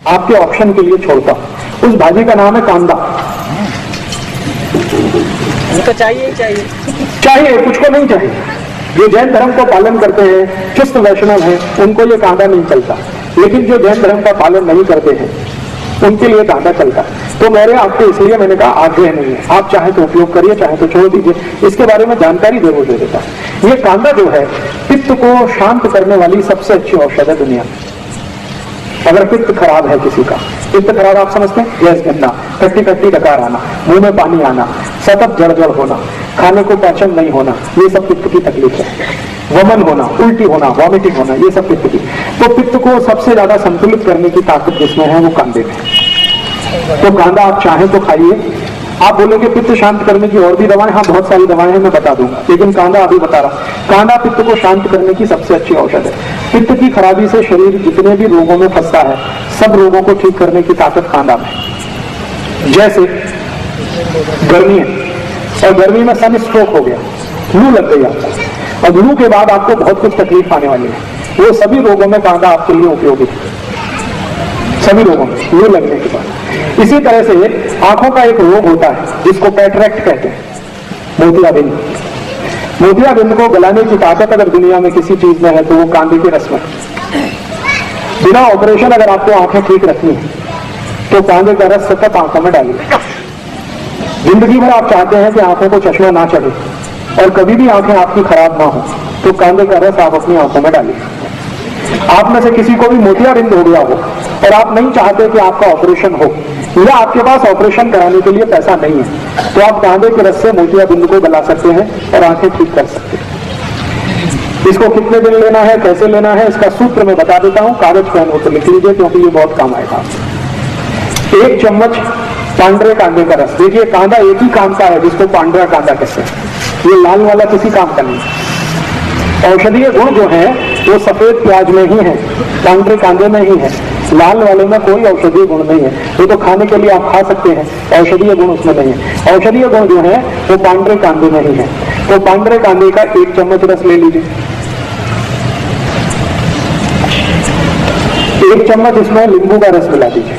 आपके ऑप्शन के लिए छोड़ता हूं। उस भाजी का नाम है कांदा। उनको चाहिए ही चाहिए, चाहिए, कुछ को नहीं चाहिए। जो जैन धर्म को पालन करते हैं, चुस्त वैष्णव हैं, उनको ये कांदा नहीं चलता। लेकिन जो जैन धर्म का पालन नहीं करते हैं उनके लिए कांदा चलता है। तो मेरे आपको इसलिए मैंने कहा आग्रह नहीं है, आप चाहे तो उपयोग करिए, चाहे तो छोड़ दीजिए। इसके बारे में जानकारी जरूर दे देता हूं। ये कांदा जो है पित्त को शांत करने वाली सबसे अच्छी औषध है दुनिया में। अगर पित्त खराब है किसी का, पित्त खराब आप समझते हैं, गैस गिरना, खट्टी खट्टी डकार आना, मुंह में पानी आना, सतत जड़ होना, खाने को पाचन नहीं होना, ये सब पित्त की तकलीफ है। वमन होना, उल्टी होना, वॉमिटिंग होना, ये सब पित्त की। तो पित्त को सबसे ज्यादा संतुलित करने की ताकत जिसमें है वो कांदे में। तो कांदा आप चाहें तो खाइए। आप बोलोगे पित्त शांत करने की और भी दवाएं, हाँ बहुत सारी दवाएं हैं, मैं बता दूंगा, लेकिन कांदा अभी बता रहा। कांदा पित्त को शांत करने की सबसे अच्छी औषध है। पित्त की खराबी से शरीर जितने भी रोगों में फंसता है, सब रोगों को ठीक करने की ताकत कांदा में। जैसे गर्मी है और गर्मी में सन स्ट्रोक हो गया, लू लग गई आपको, और लू के बाद आपको बहुत कुछ तकलीफ आने वाली है, वो सभी रोगों में कांदा आपके लिए उपयोगी है, सभी रोगों में लू लगने के बाद। इसी तरह से आंखों का एक रोग होता है जिसको कैटरेक्ट कहते हैं, मोतियाबिंद। मोतियाबिंद को गलाने की ताकत अगर दुनिया में किसी चीज में है तो वो कांदे के रस में। बिना ऑपरेशन अगर आपको आंखें ठीक रखनी है तो कांदे का रस सतत आंखों में डालिए। जिंदगी भर आप चाहते हैं कि आंखों को चश्मा ना चढ़े और कभी भी आंखें आपकी खराब ना हो, तो कांदे का रस आप अपनी आंखों में डालिए। आप में से किसी को भी मोतियाबिंद हो गया हो और आप नहीं चाहते कि आपका ऑपरेशन हो, या आपके पास ऑपरेशन कराने के लिए पैसा नहीं है, तो आप कांदे के रस से मोतियाबिंद को गला सकते हैं और आंखें ठीक कर सकते हैं। इसको कितने दिन लेना है, कैसे लेना है, इसका सूत्र मैं बता देता हूं, कागज पेन हो तो लिख लीजिए क्योंकि ये बहुत काम आएगा। 1 चम्मच पांडरे कांदे का रस। देखिए कांदा एक ही काम का है जिसको पांडरा कांदा कहते हैं, ये लाल वाला किसी काम का नहीं। औषधीय गुण जो है वो सफेद प्याज में ही है, पांडरे कांदे में ही है। लाल वाले में कोई औषधीय गुण नहीं है, वो तो खाने के लिए आप खा सकते हैं, औषधीय गुण उसमें नहीं है। औषधीय गुण जो है वो पांडरे कांदे में ही है। तो पांडरे कांदे का 1 चम्मच रस ले लीजिए। 1 चम्मच इसमें नींबू का रस मिला दीजिए।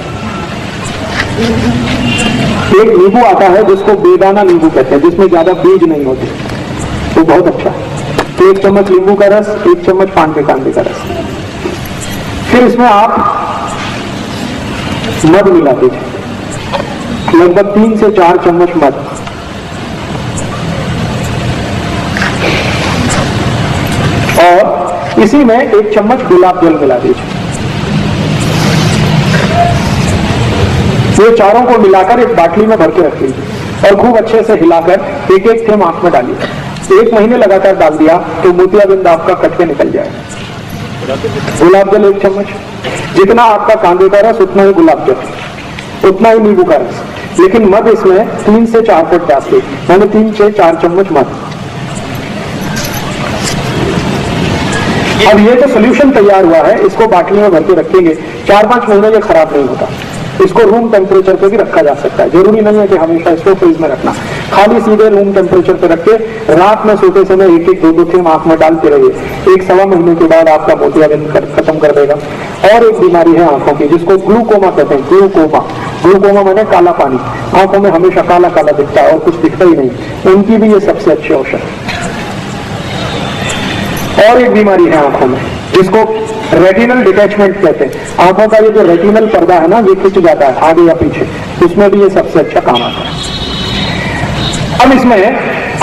एक नींबू आता है जिसको बेदाना नींबू कहते हैं, जिसमें ज्यादा बीज नहीं होते, तो बहुत अच्छा है। 1 चम्मच नींबू का रस, 1 चम्मच पांडरे कांदे का रस। फिर इसमें आप मध मिला दीजिए, लगभग 3 से 4 चम्मच मध। और इसी में 1 चम्मच गुलाब जल मिला दीजिए। ये चारों को मिलाकर एक बाटली में भर के रख लीजिए और खूब अच्छे से हिलाकर एक एक थेम आंख में डालिए। 1 महीने लगातार डाल दिया तो मोतियाबिंद आपका कट के निकल जाएगा। गुलाब जल 1 चम्मच, जितना आपका कांदे का रस उतना ही गुलाब जल, उतना ही नींबू का रस, लेकिन मध इसमें 3 से 4 फुट डालिए, मैंने 3 से 4 चम्मच मध। अब ये तो सोल्यूशन तैयार हुआ है, इसको बाटली में भर के रखेंगे, 4-5 महीने ये खराब नहीं होता। इसको रूम टेम्परेचर पे भी रखा जा सकता है, जरूरी नहीं है कि हमेशा इसको फ्रीज में रखना। खाली सीधे रूम टेम्परेचर पे रख के रात में सोते समय 1-1, 2-2 थेम आंख में डालते रहिए। 1-1.25 महीने के बाद आपका मोतियाबिंद खत्म कर देगा। और एक बीमारी है आंखों की जिसको ग्लूकोमा कहते हैं, ग्लूकोमा। ग्लूकोमा माने काला पानी, आंखों में हमेशा काला काला दिखता है और कुछ दिखता ही नहीं, उनकी भी ये सबसे अच्छी औषध है। और एक बीमारी है आंखों में जिसको रेटिनल डिटैचमेंट कहते हैं। आंखों का ये जो रेटिनल पर्दा है ना, ये खिंच जाता है आगे या पीछे, उसमें भी ये सबसे अच्छा काम आता है। अब इसमें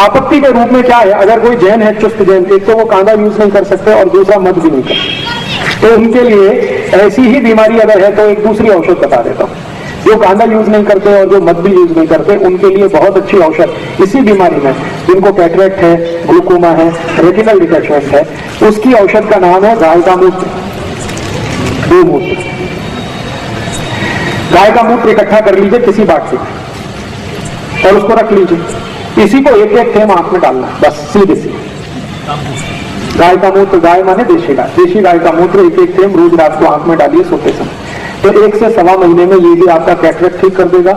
आपत्ति के रूप में क्या है, अगर कोई जैन है, चुस्त जैन, एक तो वो कांदा यूज नहीं कर सकते और दूसरा मध भी नहीं कर सकते, तो उनके लिए ऐसी ही बीमारी अगर है तो एक दूसरी औषध बता देता हूँ। जो कांदा यूज नहीं करते और जो मध भी यूज नहीं करते, उनके लिए बहुत अच्छी औषध इसी बीमारी में, जिनको कैटरेक्ट है, ग्लूकोमा है, रेटिनल डिटैचमेंट है, उसकी औषध का नाम है गाय का मूत्र, गोमूत्र। गाय का मूत्र इकट्ठा कर लीजिए किसी बाटली में और उसको रख लीजिए। इसी को 1-1 थेम आंख में डालना, बस सीधे सीधे। गाय का मूत्र, गाय माने देशी गाय, देशी गाय का मूत्र 1-1 थेम रोज रात को आंख में डालिए सोते समय। तो 1 से 1.25 महीने में ये भी आपका कैटरेक्ट ठीक कर देगा।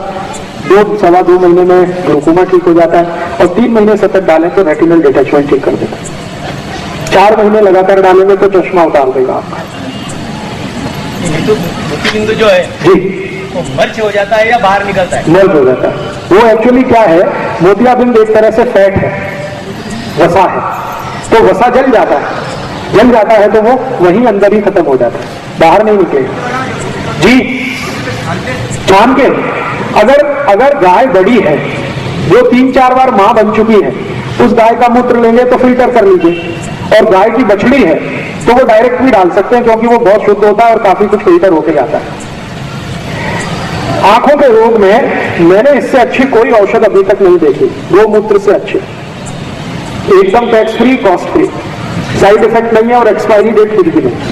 2-2.25 महीने में ग्लूकोमा ठीक हो जाता है और 3 महीने सतत डालें तो रेटिनल डिटैचमेंट ठीक कर देगा। 4 महीने लगातार डालेंगे तो चश्मा उतार देगा आपका। ये तो मोती बिंदु जो है जी, वो मर्च हो जाता है या बाहर निकलता है? मर्ज हो जाता है। वो एक्चुअली क्या है, मोतियाबिंद एक तरह से फैट है, वसा है, तो वसा जल जाता है, जल जाता है तो वो वहीं अंदर ही खत्म हो जाता है, बाहर नहीं निकलेगा। जी, छान के अगर गाय बड़ी है जो 3-4 बार मां बन चुकी है, उस गाय का मूत्र लेंगे तो फिल्टर कर लीजिए, और गाय की बछड़ी है तो वो डायरेक्ट भी डाल सकते हैं, क्योंकि वो बहुत शुद्ध होता है और काफी कुछ फिल्टर होके जाता है। आंखों के रोग में मैंने इससे अच्छी कोई औषध अभी तक नहीं देखी, गोमूत्र से अच्छी, एकदम tax free, cost free, side effect नहीं है और एक्सपायरी डेट कुछ भी नहीं।